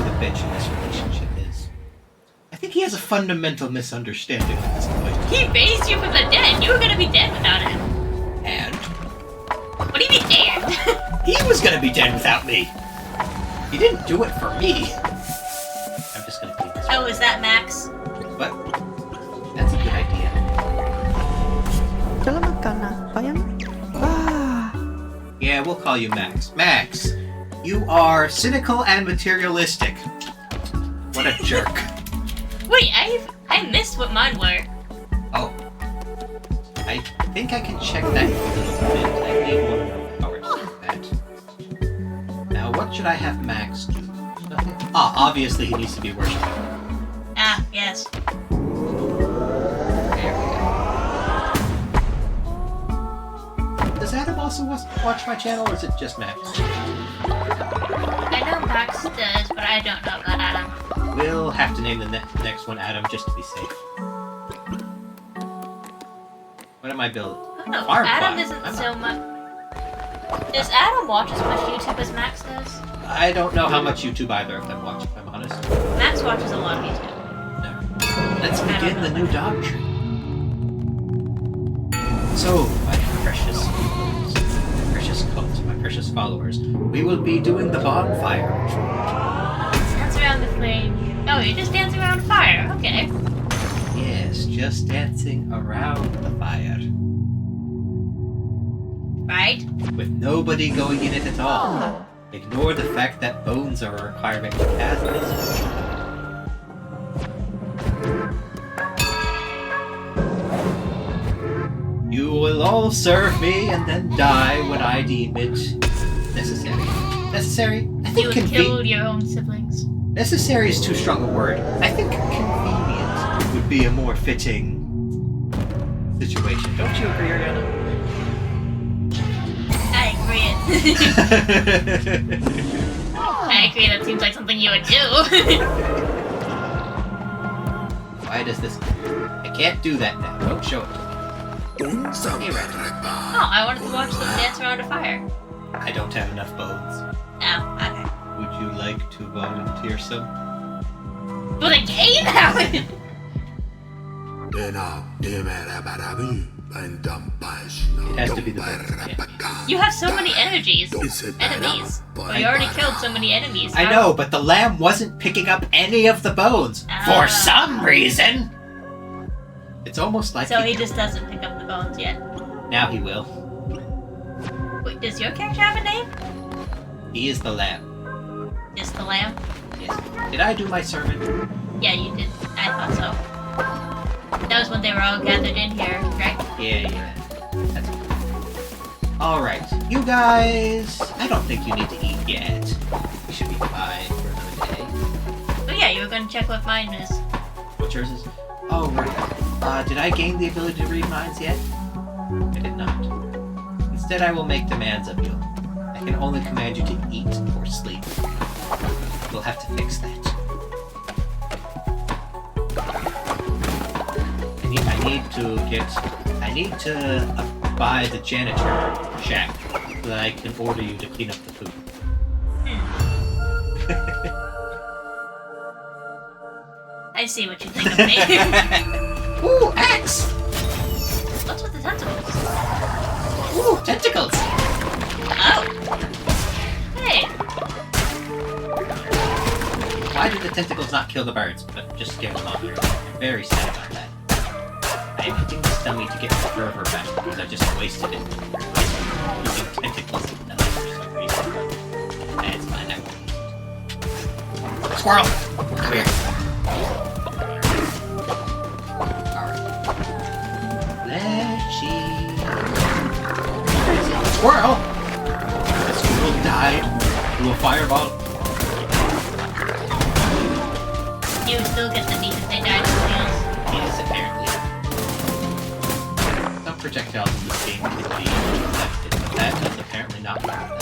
who the bitch in this relationship is. I think he has a fundamental misunderstanding at this point. He raised you from the dead. You were gonna be dead without him. And? What do you mean, and? He was gonna be dead without me! He didn't do it for me! I'm just gonna clean this. Oh, is that Max? What? That's a good idea. Yeah, we'll call you Max. Max, you are cynical and materialistic. What a jerk. Wait, I missed what mine were. Oh. I think I can check that in a little bit. I need one more power to check that. Now, what should I have Max do? Nothing? Ah, obviously he needs to be worshipped. Ah, yes. There we go. Does Adam also watch my channel, or is it just Max? I know Max does, but I don't know about Adam. We'll have to name the next one Adam just to be safe. What am I building? No, Farm Adam farm. isn't so much. Does Adam watch as much YouTube as Max does? I don't know how much YouTube either of them watch, if I'm honest. Max watches a lot of YouTube. No. Let's begin the new dog tree. So, my precious cult, my precious followers, we will be doing the bonfire. Dance around the flame. Oh, you're just dancing around the fire. Okay. Yes, just dancing around the fire. Right? With nobody going in it at all. Ignore the fact that bones are a requirement to cast this. You will all serve me and then die when I deem it necessary. Necessary? I think You would kill your own siblings. Necessary is too strong a word. I think convenient would be a more fitting situation. Don't you agree, Ariana? I agree. I agree, that seems like something you would do. Why does this... I can't do that now. Don't show it to me. Hey, Randy. Oh, I wanted to watch them dance around a fire. I don't have enough bones. Oh, okay. Would you like to volunteer some? For the game now? It has to be the bones. Yeah. You have so many enemies. Well, you already killed so many enemies. I know, but the lamb wasn't picking up any of the bones. For some reason! It's almost like So he just doesn't pick up the bones yet. Now he will. Wait, does your character have a name? He is the lamb. Just the lamb? Yes. Did I do my sermon? Yeah, you did. I thought so. That was when they were all gathered in here, right? Yeah. That's cool. Alright, you guys... I don't think you need to eat yet. You should be fine for another day. Oh yeah, you were going to check what mine is. What yours is? Oh, right. Did I gain the ability to read minds yet? I did not. Instead, I will make demands of you. I can only command you to eat or sleep. You'll have to fix that. I need to buy the janitor shack so that I can order you to clean up the poop. I see what you think of me. Ooh, axe! What's with the tentacles? Ooh, tentacles! Oh. Hey. Why did the tentacles not kill the birds, but just scare them off? I'm very sad about that. I am hitting this dummy to get my fervor back because I just wasted it. Using tentacles and nuts for some reason. It's fine, I won't use it. Squirrel! Come here. Alright. Fleshy. Squirrel! The squirrel died through a fireball. You would still get the meat if they died something else. Yes, apparently. Some projectiles in this game can be deflected, but that does apparently not work.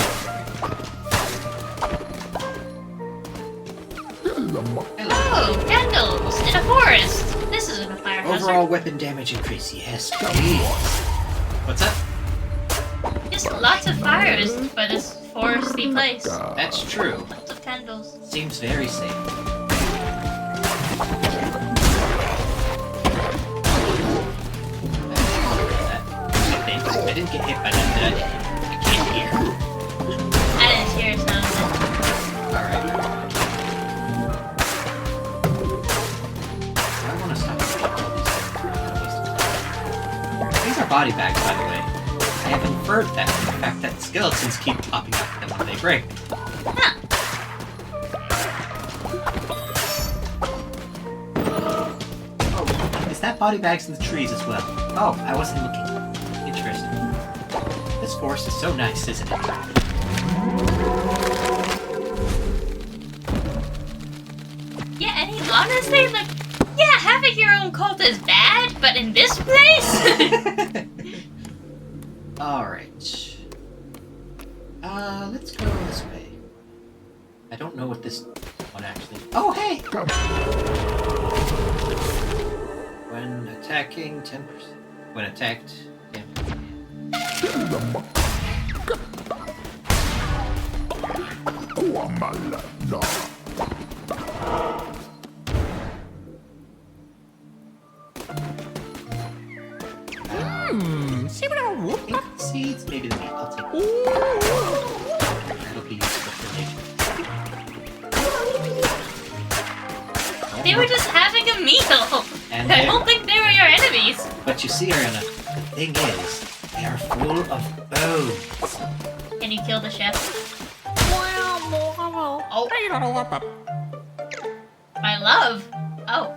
Oh, candles in a forest. This isn't a fire hazard. Overall weapon damage increase, yes, please. What's up? Just lots of fires for this foresty place. That's true. Lots of candles. candles. Seems very safe. I didn't get hit by that, did I? I can't hear. I didn't hear a sound. Alright. I want to stop all these are body bags, by the way. I have inferred that from the fact that skeletons keep popping up them when they break. Huh. Oh, is that body bags in the trees as well? Oh, I wasn't looking. Interesting. This forest is so nice, isn't it? Yeah, and honestly, like, yeah, having your own cult is bad, but in this place? Alright. Let's go this way. I don't know what this one actually... Oh, hey! When attacking, 10%. When attacked, 10%. Seeds, maybe the meat. I'll take it. That'll be useful for later. They were just having a meal. And I don't think they were your enemies. But you see, Ariana, the thing is, they are full of bones. Can you kill the chef? Oh. My love. Oh.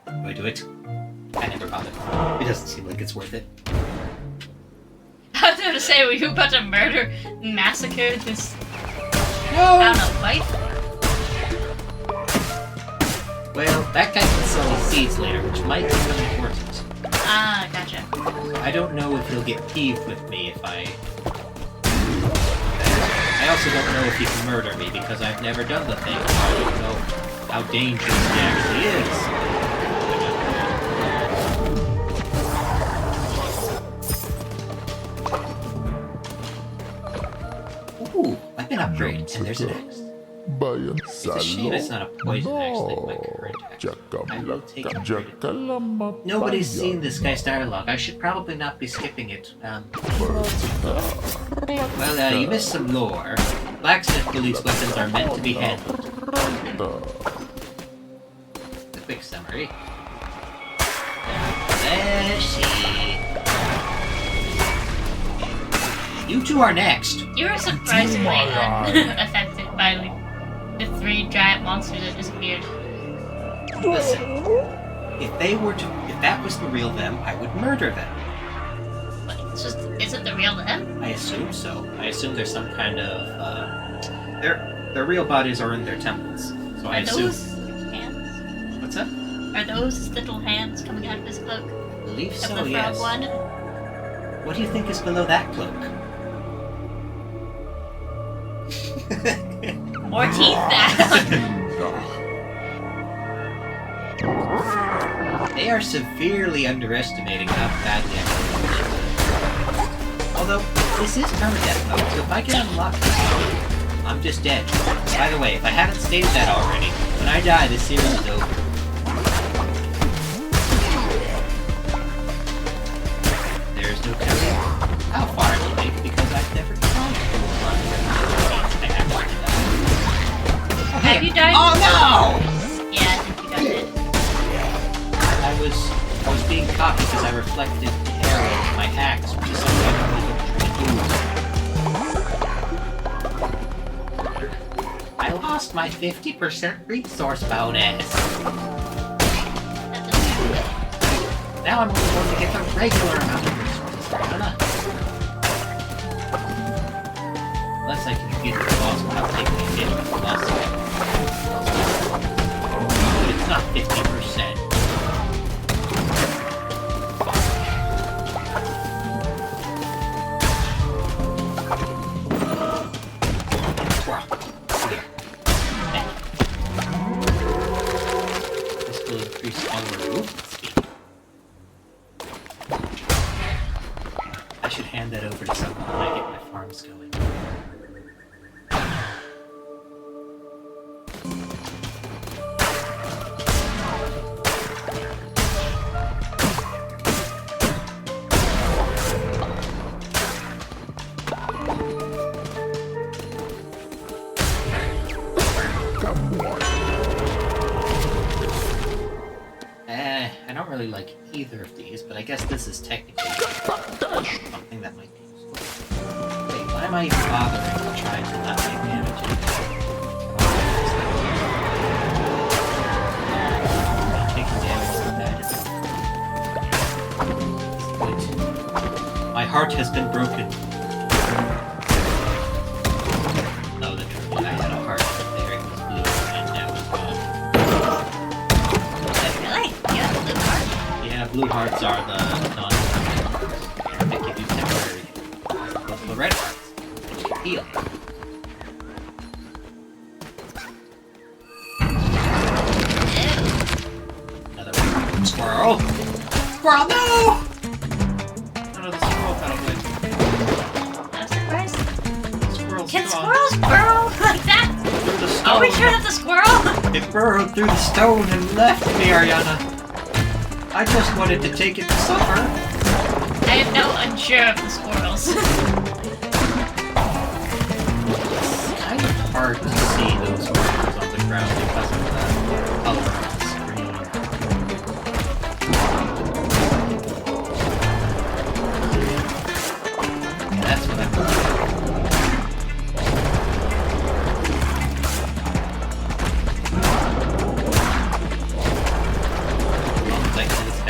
Do I do it? I never bothered. It doesn't seem like it's worth it. I was gonna say, were you about to murder, massacre this, No! I don't know, wife? Well, that guy can sell his seeds later, which might become important. Ah, gotcha. I don't know if he'll get peeved with me if I also don't know if he can murder me because I've never done the thing. I don't know how dangerous he actually is. Ooh, weapon upgrade, and there's an axe. It's a shame it's not a poison axe like my current axe. I will take it. Nobody's seen this guy's dialogue. I should probably not be skipping it. Well, you missed some lore. Blacksmith believes weapons are meant to be handled. A quick summary. Let's see. You two are next. You were surprisingly unaffected by like the 3 giant monsters that disappeared. Listen, if that was the real them, I would murder them. But it's just, is it the real them? I assume so. I assume there's some kind of, their real bodies are in their temples. So I Are assume... those hands? What's that? Are those little hands coming out of his cloak? I believe Of so, the frog yes. one? What do you think is below that cloak? More teeth now! They are severely underestimating how badly I'm going. Although, this is permadeath mode, so if I can unlock this mode, I'm just dead. By the way, if I haven't stated that already, when I die, this series is over. There's no telling how far I will make because I've never tried to do one. Have you died? Oh no! Yeah, I think you got it. I was being caught because I reflected the arrow with my axe, which is something I don't really do. I lost my 50% resource bonus. Now I'm only going to get the regular amount of resources. Unless I can defeat the boss without taking a hit with the boss. But it's not 50%. This will increase our movement speed. I should hand that over to someone when I get my farms was going. I don't really like either of these, but I guess this is technically something that might be useful. Wait, why am I even bothering to try to not take damage? Not taking damage is bad. My heart has been broken. Oh, the truth. I had a heart there. It was blue, and now it's gone. Really? Yeah, blue heart. Yeah, blue hearts are the non-hearts. They give you temporary. Those are the red hearts, which can heal. Another one. Squirrel! Squirrel, no! Another squirrel got away. I'm surprised. Squirrel's Can gone. squirrels burrow like that? Through the stone. Are we sure that's a squirrel? It burrowed through the stone and left me, Ariana. I just wanted to take it to supper. I am now unsure of the squirrels. It's kind of hard to see those squirrels on the ground because of the color of the screen. Yeah, that's what I'm looking for.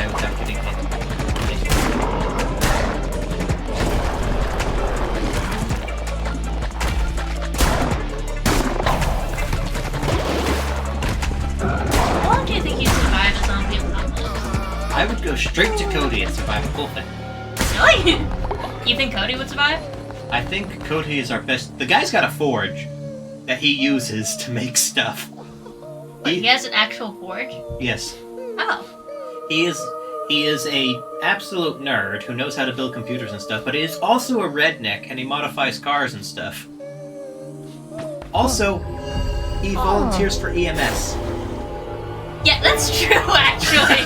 Without getting hit. How long do you think you survive a zombie apocalypse? I would go straight to Cody and survive the whole thing. Really? You think Cody would survive? I think Cody is our best. The guy's got a forge that he uses to make stuff. Like, he has an actual forge? Yes. Oh. He is a absolute nerd who knows how to build computers and stuff, but he is also a redneck and he modifies cars and stuff. Also, he volunteers for EMS. Yeah, that's true, actually.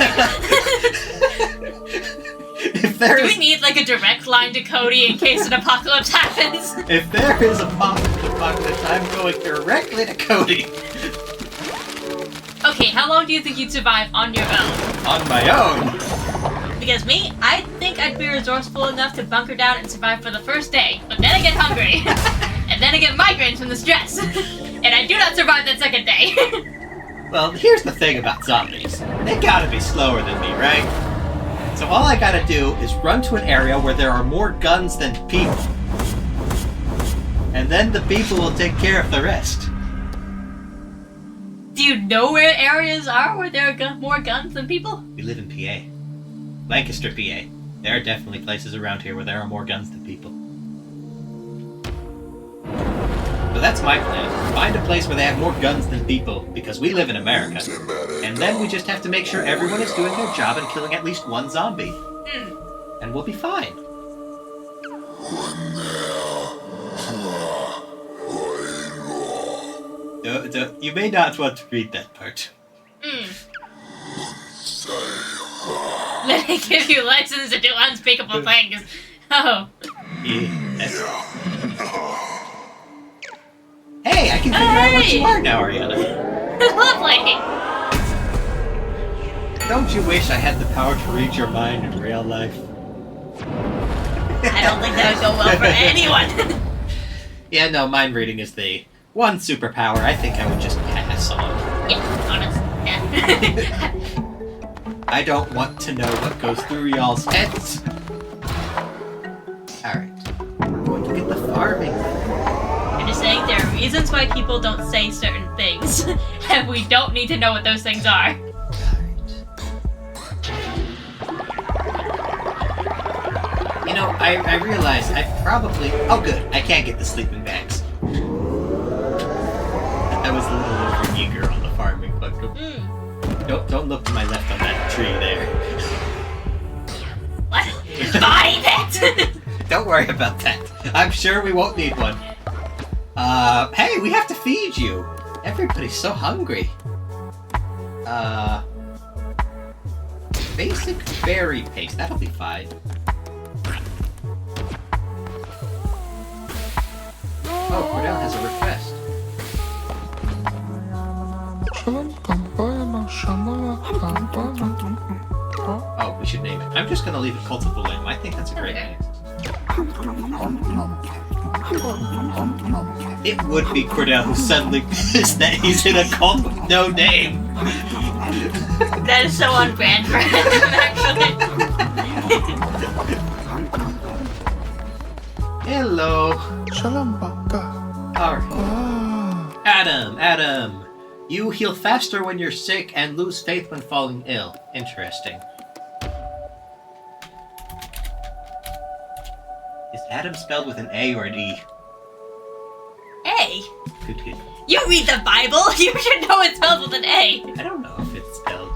If there Do is, we need, like, a direct line to Cody in case an apocalypse happens? if there is a apocalypse, I'm going directly to Cody. Okay, how long do you think you'd survive on your own? On my own. Because me, I think I'd be resourceful enough to bunker down and survive for the first day, but then I get hungry, and then I get migraines from the stress, and I do not survive that second day. Well, here's the thing about zombies. They gotta be slower than me, right? So all I gotta do is run to an area where there are more guns than people. And then the people will take care of the rest. Do you know where areas are where there are more guns than people? We live in PA. Lancaster, PA. There are definitely places around here where there are more guns than people. So that's my plan. Find a place where they have more guns than people, because we live in America. And then we just have to make sure everyone is doing their job and killing at least one zombie. And we'll be fine. You may not want to read that part. Let me give you license to do unspeakable things. Oh. Yes. Hey, I can figure out what you are now, Ariana. Lovely. Don't you wish I had the power to read your mind in real life? I don't think that would go well for anyone. Yeah, no, mind reading is the one superpower I think I would just pass on. Yeah, honest. Yeah. I don't want to know what goes through y'all's heads. Alright. We're going to get the farming. I'm just saying there are reasons why people don't say certain things, and we don't need to know what those things are. You know, I realize I probably... Oh, good. I can't get the sleeping bags. I was a little over eager on the farming, but don't look to my left on that tree there. What? Body that! Don't worry about that. I'm sure we won't need one. Hey, we have to feed you. Everybody's so hungry. Basic berry paste. That'll be fine. Oh, Cordell has a request. Oh, we should name it. I'm just gonna leave it Cult of the Lamb. I think that's a great name. It would be Cordell who suddenly pissed that he's in a cult with no name. That is so on brand for him, actually. Hello. Alright. Adam. You heal faster when you're sick and lose faith when falling ill. Interesting. Is Adam spelled with an A or an E? A? Good. You read the Bible! You should know it's spelled with an A! I don't know if it's spelled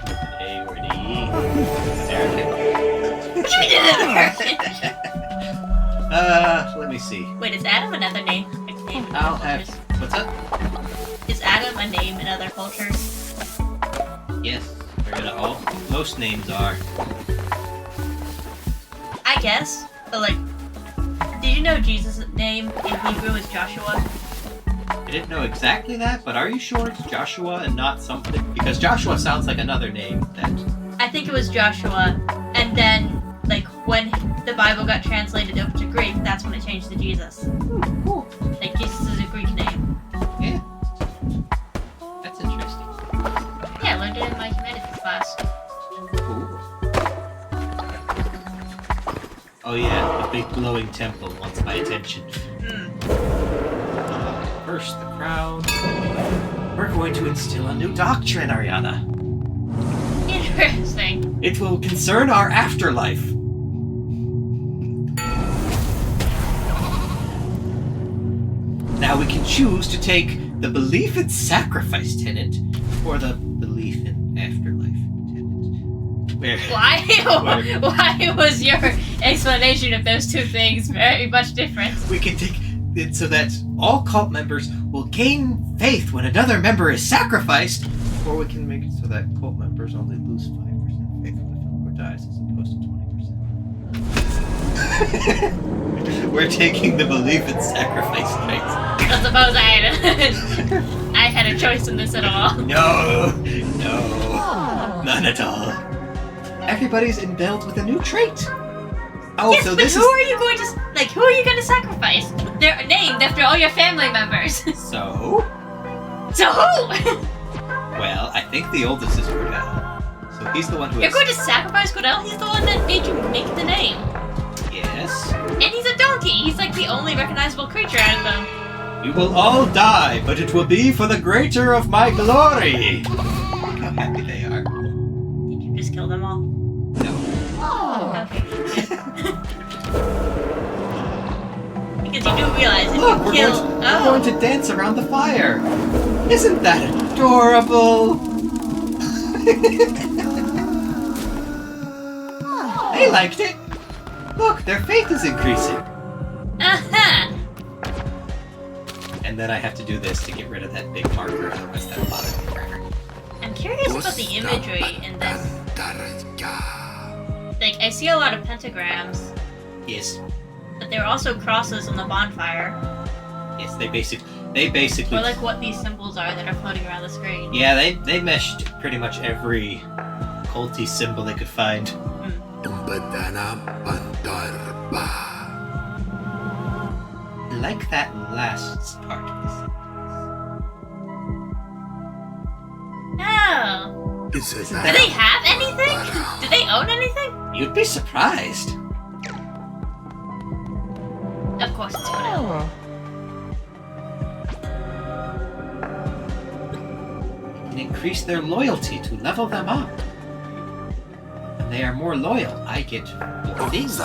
with an A or an E. American. What do you mean it's American? Let me see. Wait, is Adam another name? I'll have... What's up? Is Adam a name in other cultures? Yes. Most names are. I guess. But like, did you know Jesus' name in Hebrew is Joshua? I didn't know exactly that, but are you sure it's Joshua and not something? Because Joshua sounds like another name that... I think it was Joshua, and then, like, when the Bible got translated over to Greek, that's when it changed to Jesus. Cool. Like, Jesus is a Greek name. Yeah. That's interesting. Yeah, I learned it in my humanities class. Cool. Oh yeah, the big glowing temple wants my attention. First, the crowd. We're going to instill a new doctrine, Ariana. Interesting. It will concern our afterlife. Now we can choose to take the belief in sacrifice tenet or the belief in afterlife tenet. Why was your explanation of those two things very much different? We can take it so that all cult members will gain faith when another member is sacrificed, or we can make it so that cult members only lose 5% faith when a member dies as opposed to 20%. We're taking the belief in sacrifice traits. I suppose I had a choice in this at all. No, none at all. Everybody's endowed with a new trait. Oh, yes, so but this who are you going to sacrifice? They're named after all your family members. So? So who? Well, I think the oldest is Cordell. So he's the one who You're going to sacrifice Cordell? He's the one that made you make the name. Yes. And he's a donkey. He's like the only recognizable creature out of them. You will all die, but it will be for the greater of my glory. Look how happy they are. Did you just kill them all? No. Oh. Okay. Because you do realize if Look, you we're kill... going to dance around the fire. Isn't that adorable? They liked it. Look, their faith is increasing. Uh-huh. And then I have to do this to get rid of that big marker, otherwise that'll bother me forever. I'm curious about the imagery in this. Like, I see a lot of pentagrams, Yes. but there are also crosses on the bonfire. Yes, they basically... Or like what these symbols are that are floating around the screen. Yeah, they meshed pretty much every culty symbol they could find. I like that last part of this. Oh. Is it Do they have anything? Do they own anything? You'd be surprised. Of course it's Cordell. It can increase their loyalty to level them up. When they are more loyal, I get more things.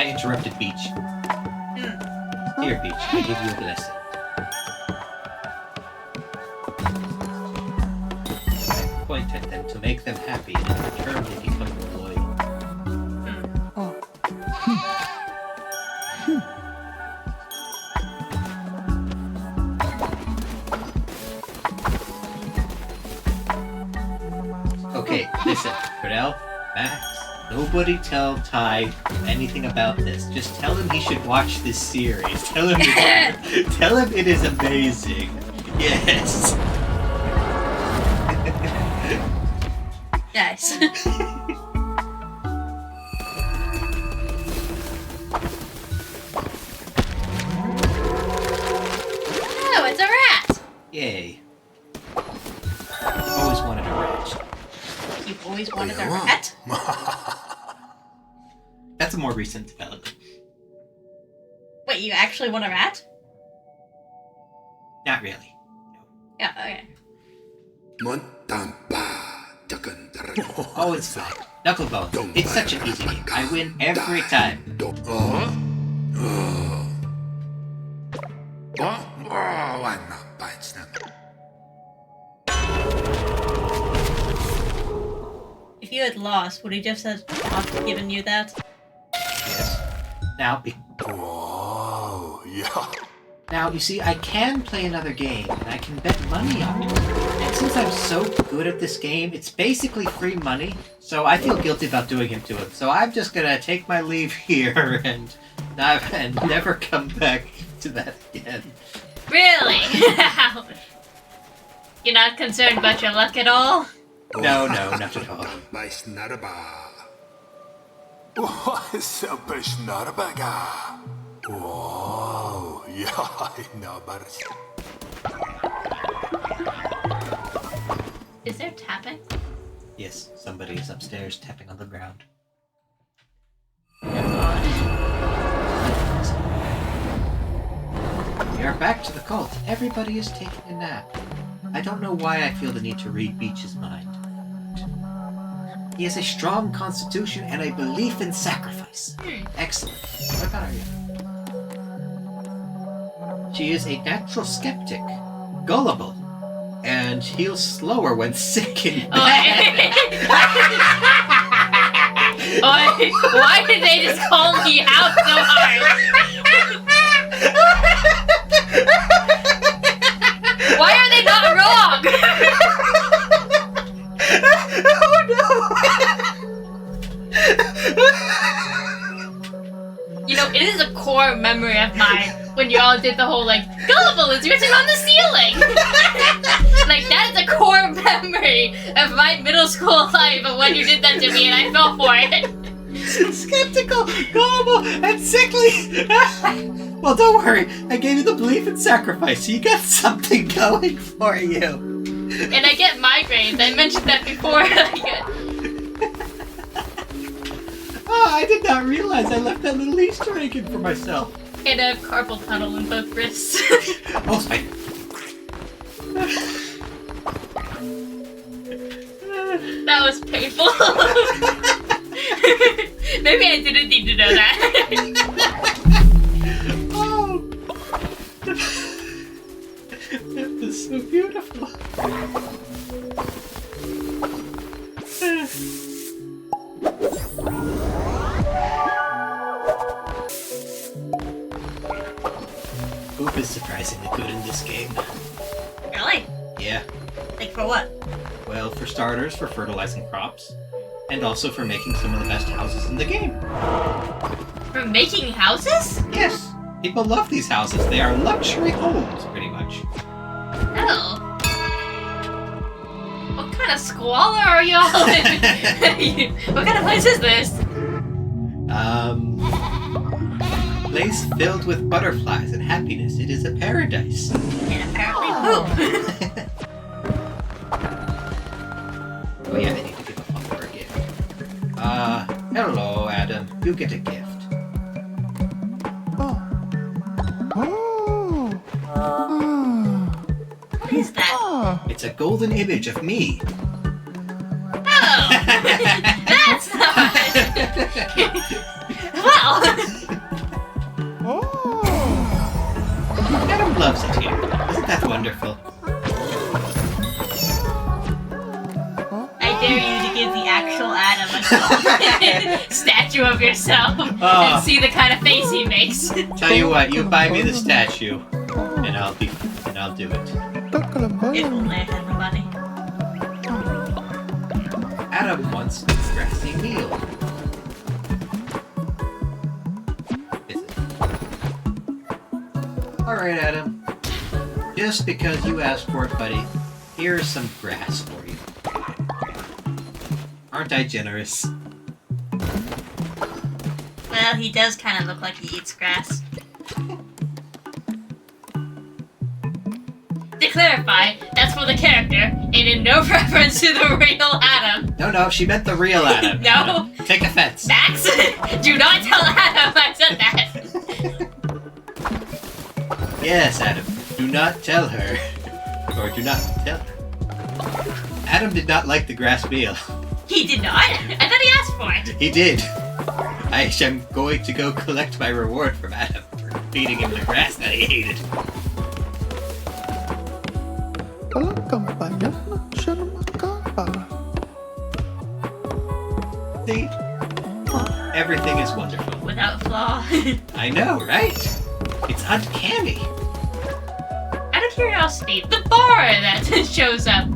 I interrupted Beach. Here, Beach, I give you a blessing. I point at them to make them happy, and in return they become loyal. Okay, listen, Cordell, Max, nobody tell Ty anything about this. Just tell him he should watch this series. Tell him it is amazing. Yes. Nice. Oh, it's a rat! Yay. Always wanted a rat. You've always wanted a rat? That's a more recent development. Wait, you actually want a rat? Not really. Yeah, okay. Oh, it's fine. Knucklebone. It's such an easy game. I win every time. If you had lost, would he just have not given you that? Yes. Now, Now, you see, I can play another game, and I can bet money on it. And since I'm so good at this game, it's basically free money, so I feel guilty about doing it to him. So I'm just gonna take my leave here and never come back to that again. Really? You're not concerned about your luck at all? No, not at all. Is there tapping? Yes, somebody is upstairs tapping on the ground. We are back to the cult. Everybody is taking a nap. I don't know why I feel the need to read Beach's mind. He has a strong constitution and a belief in sacrifice. Excellent. What about you? She is a natural skeptic, gullible, and heals slower when sick and bad. Why did they just call me out so hard? Why are they not wrong? Oh no! You know, it is a core memory of mine when you all did the whole, like, gullible is written on the ceiling! Like, that is a core memory of my middle school life of when you did that to me and I fell for it. Skeptical, gullible, and sickly! Well, don't worry. I gave you the belief in sacrifice, so you got something going for you. And I get migraines. I mentioned that before. Oh, I did not realize I left that little Easter egg in for myself. And I have carpal tunnel in both wrists. Oh, spider. That was painful. Maybe I didn't need to know that. Oh. That was so beautiful. Goop is surprisingly good in this game. Really? Yeah. Like for what? Well, for starters, for fertilizing crops. And also for making some of the best houses in the game. For making houses? Yes. People love these houses. They are luxury homes, pretty much. Oh. What kind of squalor are y'all in? What kind of place is this? Place filled with butterflies and happiness. It is a paradise. And apparently poop. Oh yeah, they need to give a fuck for a gift. Hello, Adam. You get a gift. What is that? It's a golden image of me. Oh! That's not... Well... statue of yourself Ah. and see the kind of face he makes. Tell you what, you buy me the statue, and I'll do it. If only I had the money. Adam wants a grassy meal. Alright, Adam. Just because you asked for it, buddy, here's some grass for you. Aren't I generous? Well, he does kind of look like he eats grass. To clarify, that's for the character, and in no reference to the real Adam. No, she meant the real Adam. No. Adam. Take offense. Max, do not tell Adam I said that. Yes, Adam. Do not tell her. Or do not tell her. Adam did not like the grass meal. He did not? I thought he asked for it. He did. I am going to go collect my reward from Adam for feeding him the grass that he hated. See? Everything is wonderful. Without flaw. I know, right? It's uncanny. Out of curiosity, the bar that shows up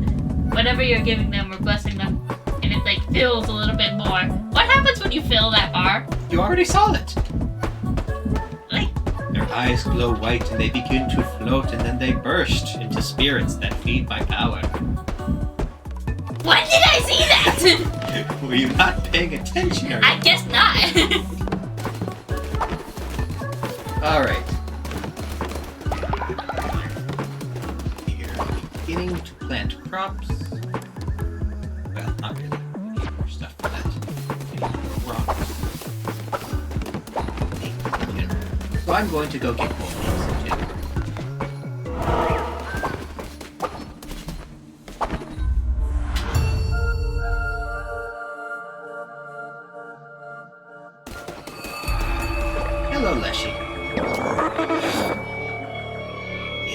whenever you're giving them or blessing them, and it like fills a little bit more. What happens when you fill that bar? You already saw it. Like, Their eyes glow white and they begin to float, and then they burst into spirits that feed my power. when did I see that? Were you not paying attention? Or... I guess not. Alright. You're beginning to plant crops. Well, not really. We need more stuff for that. We need more rocks. So I'm going to go get more rocks too. Hello, Leshy. Is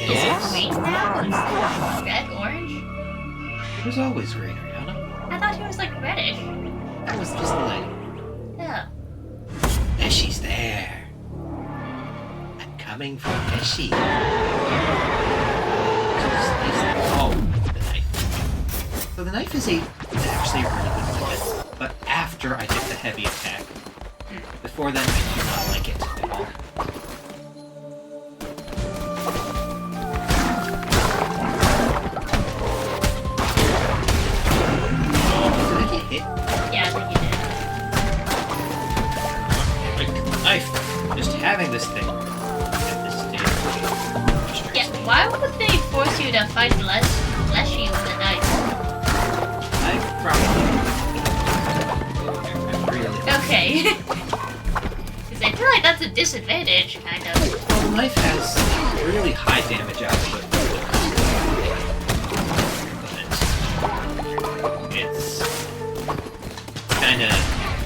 it Yes. green now? Is it red, orange? It was always green, Ariana. I thought he was like reddish. That was just the light. Oh. Leshy's there. I'm coming for Leshy. Oh, the knife. So the knife is actually a really good weapon, but after I get the heavy attack. Before then, I do not like it at all. Did I get hit? Yeah, I think you did. Like, knife. Just having this thing at this stage frustrates Yeah, me. why would they force you to fight Leshy with a knife? I probably... I'm really... Okay. Because I feel like that's a disadvantage, kind of. Well, the knife has really high damage output. But it's kind of...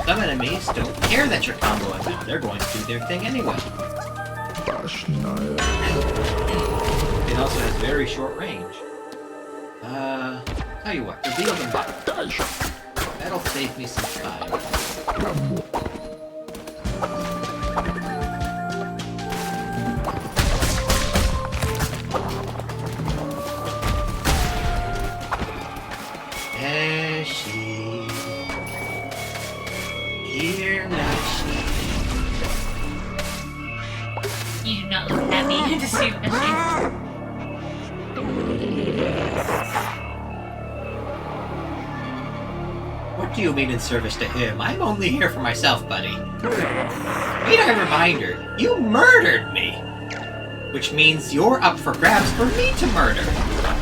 Some enemies don't care that you're comboing them. They're going to do their thing anyway. It also has very short range. Tell you what, reveal them back. That'll save me some time. Leshy. Here, Leshy. You do not look happy to see Leshy. What do you mean in service to him? I'm only here for myself, buddy. Need a reminder, you murdered me! Which means you're up for grabs for me to murder.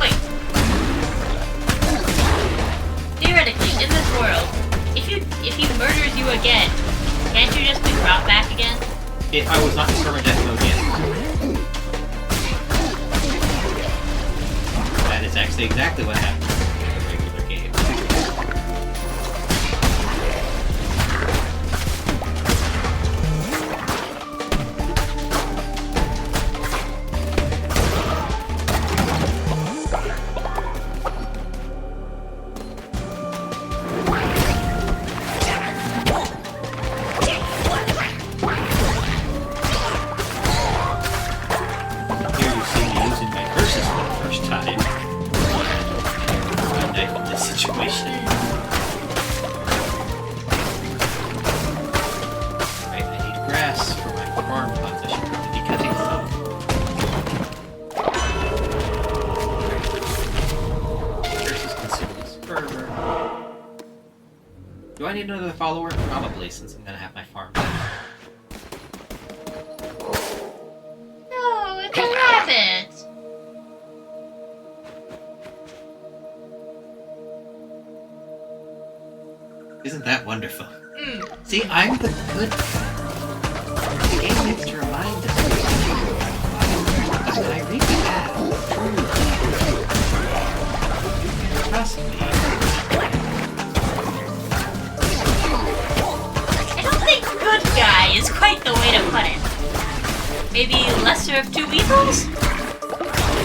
Wait. Theoretically, in this world, if he murders you again, can't you just be brought back again? If I was not in permadeath mode yet. That is actually exactly what happened in the regular game. need another follower? Probably, since I'm gonna have my farm back. No, it's a rabbit. Isn't that wonderful? Mm. See, I'm the good guy. The game needs to remind us that I really am. Trust me. I don't think good guy is quite the way to put it. Maybe lesser of two evils?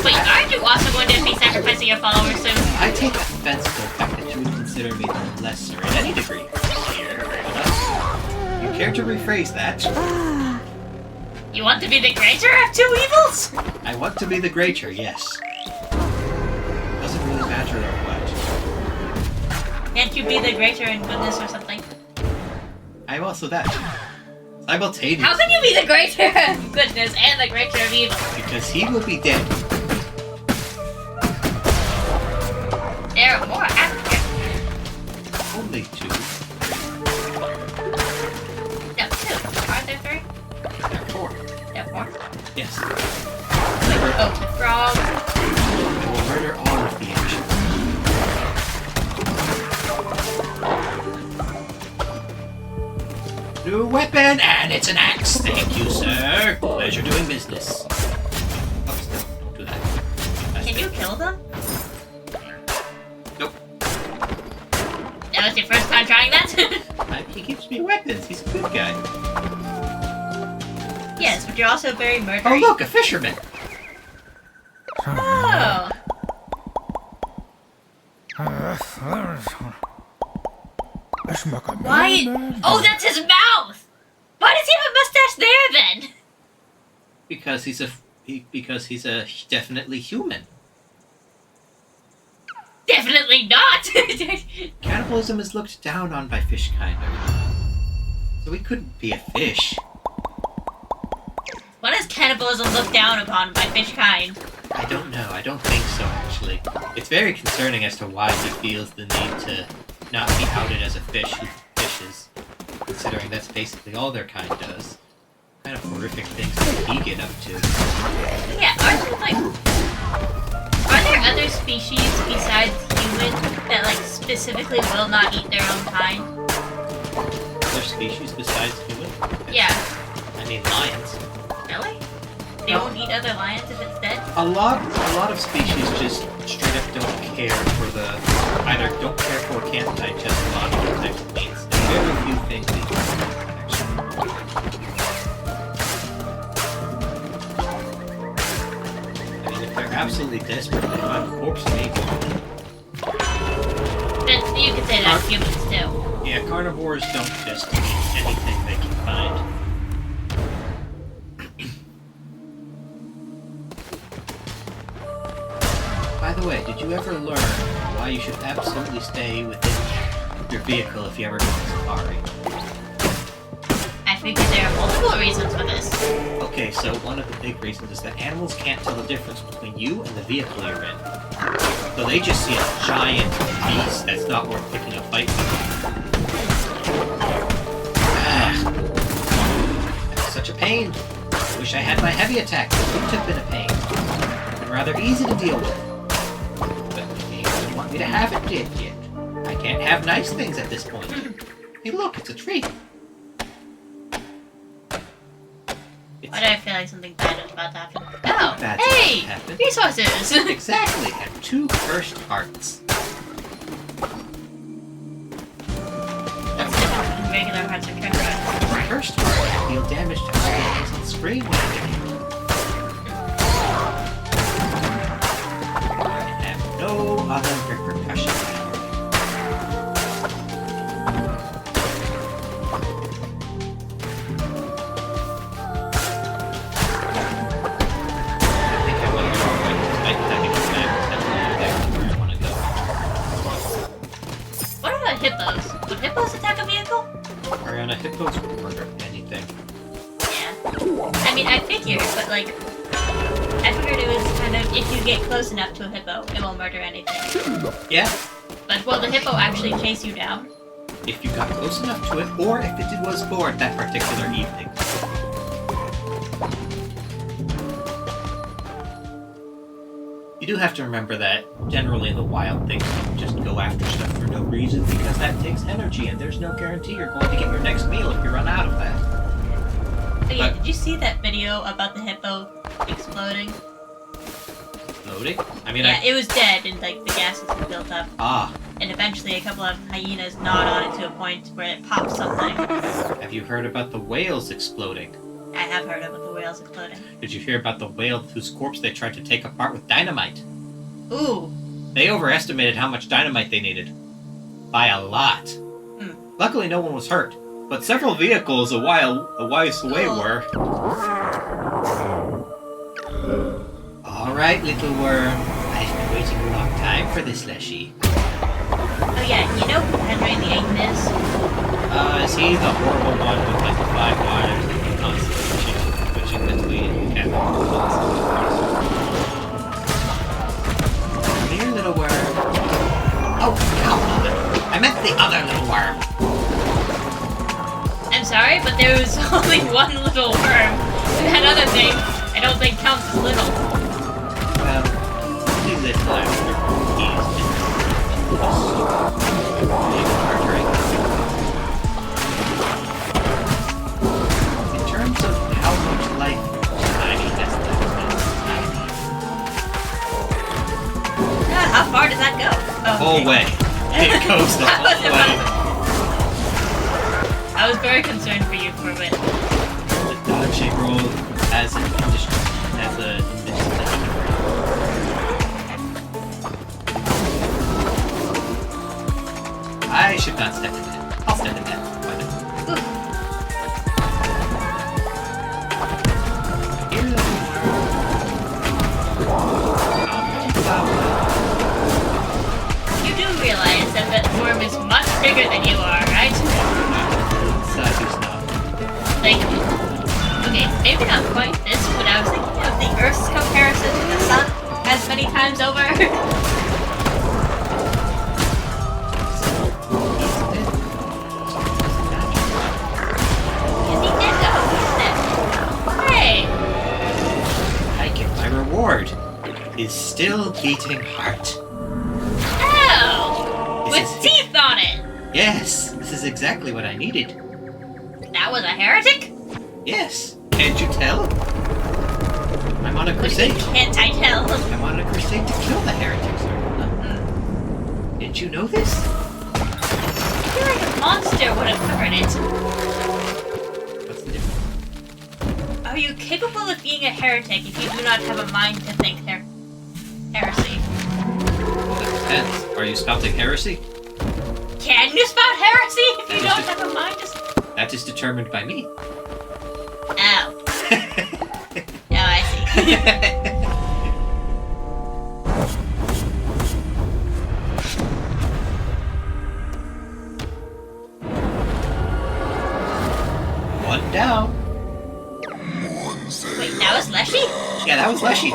Wait, aren't you also going to be sacrificing your followers soon? I take offense to the fact that you would consider me the lesser in any degree. Here, you care to rephrase that? You want to be the greater of two evils? I want to be the greater, yes. Doesn't really matter of what. Can't you be the greater in goodness or something? I'm also that. Simultaneously. How can you be the greater of goodness and the greater of evil? Because he will be dead. There are more after. Only two. No, two. Are there three? There are four. There are four. Yes. Oh, the frog. I will murder all of the ancients. New weapon, and it's an axe. Thank you, sir. Pleasure doing business. Oops, don't do that. Can you kill them? Nope. That was your first time trying that? He gives me weapons. He's a good guy. Yes, but you're also very murdery. Oh, look, a fisherman. Oh. Why? Oh, that's his mouth! Why does he have a mustache there then? Because he's a definitely human. Definitely not! Cannibalism is looked down on by fish kind. So he couldn't be a fish. What is cannibalism looked down upon by fish kind? I don't know. I don't think so, actually. It's very concerning as to why he feels the need to not be outed as a fish who fishes, considering that's basically all their kind does. What kind of horrific things does he get up to? Yeah, are there other species besides human that like specifically will not eat their own kind? Other species besides human? Yeah. I mean, lions. Really? They won't eat other lions if it's dead? A lot of species just straight up don't care for either don't care for or can't digest a lot of the types of meats. There are very few things they can actually. I mean, if they're absolutely desperate, they find a corpse and eat one. Then you could say that's humans too. Yeah, carnivores don't just eat anything they can find. By the way, did you ever learn why you should absolutely stay within your vehicle if you ever go on safari? I figure there are multiple reasons for this. Okay, so one of the big reasons is that animals can't tell the difference between you and the vehicle you're in. So they just see a giant beast that's not worth picking a fight with. That's such a pain. I wish I had my heavy attack. It wouldn't have been a pain. It would have been rather easy to deal with. But the game doesn't want me to have it yet. I can't have nice things at this point. Hey look, it's a tree. Why do I feel like something bad is about to happen? Oh, Bad's hey! about to happen. Resources! Exactly, and 2 cursed hearts. That's different from regular hearts or cursed hearts. Cursed heart deal damage to enemies on screen when I have no other repercussions. What about hippos? Would hippos attack a vehicle? Ariana, hippos will murder anything. Yeah. I mean, I figured, but like, I figured it was kind of, if you get close enough to a hippo, it will murder anything. Yeah. But will the hippo actually chase you down? if you got close enough to it, or if it was bored that particular evening. You do have to remember that generally in the wild things don't just go after stuff for no reason because that takes energy and there's no guarantee you're going to get your next meal if you run out of that. Oh yeah, did you see that video about the hippo exploding? Exploding? I mean, yeah, it was dead and like the gases had built up. Ah. And eventually a couple of hyenas gnawed on it to a point where it popped something. Have you heard about the whales exploding? I have heard about the whales exploding. Did you hear about the whale whose corpse they tried to take apart with dynamite? Ooh. They overestimated how much dynamite they needed. By a lot. Luckily no one was hurt, but several vehicles a ways away were. Alright, little worm. I've been waiting a long time for this, Leshy. Oh yeah, you know who Henry VIII is? Is he the horrible one with like the 5 wives and the constantly switching between capitals? Come here, little worm. Oh, come on. I meant the other little worm. I'm sorry, but there was only one little worm. And that other thing, I don't think counts as little. Well, he little after he's been in terms of how much life Tiny has left, How far does that go? the whole way. It goes the whole way. I was very concerned for you for a bit. The dodge shape roll as an I should not step in that. I'll step in that. Why not? Here, little You do realize that that worm is much bigger than you are, right? Like, okay, maybe not quite this, but I was thinking of the Earth's comparison to the Sun as many times over. Is still beating heart. Oh! With teeth on it! Yes, this is exactly what I needed. That was a heretic? Yes. Can't you tell? I'm on a crusade. Can't I tell? I'm on a crusade to kill the heretics. Didn't you know this? I feel like a monster would have covered it. What's the difference? Are you capable of being a heretic if you do not have a mind to think heresy? That depends. Are you spouting heresy? Can you spout heresy if you don't have a mind to... That is determined by me. Oh. Oh, I see. One down. Wait, that was Leshy? Yeah, that was Leshy.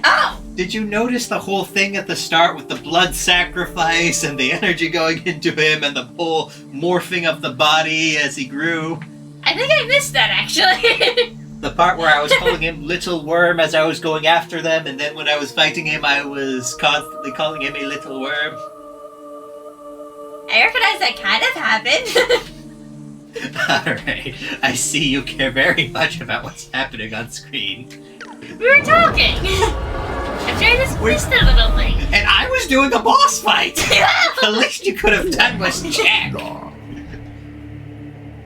Oh! Did you notice the whole thing at the start with the blood sacrifice and the energy going into him and the whole morphing of the body as he grew? I think I missed that, actually. The part where I was calling him Little Worm as I was going after them, and then when I was fighting him, I was constantly calling him a Little Worm. I recognize that kind of happened. Alright, I see you care very much about what's happening on screen. We were talking. I'm trying to twist a little thing. And I was doing a boss fight! The least you could have done was check!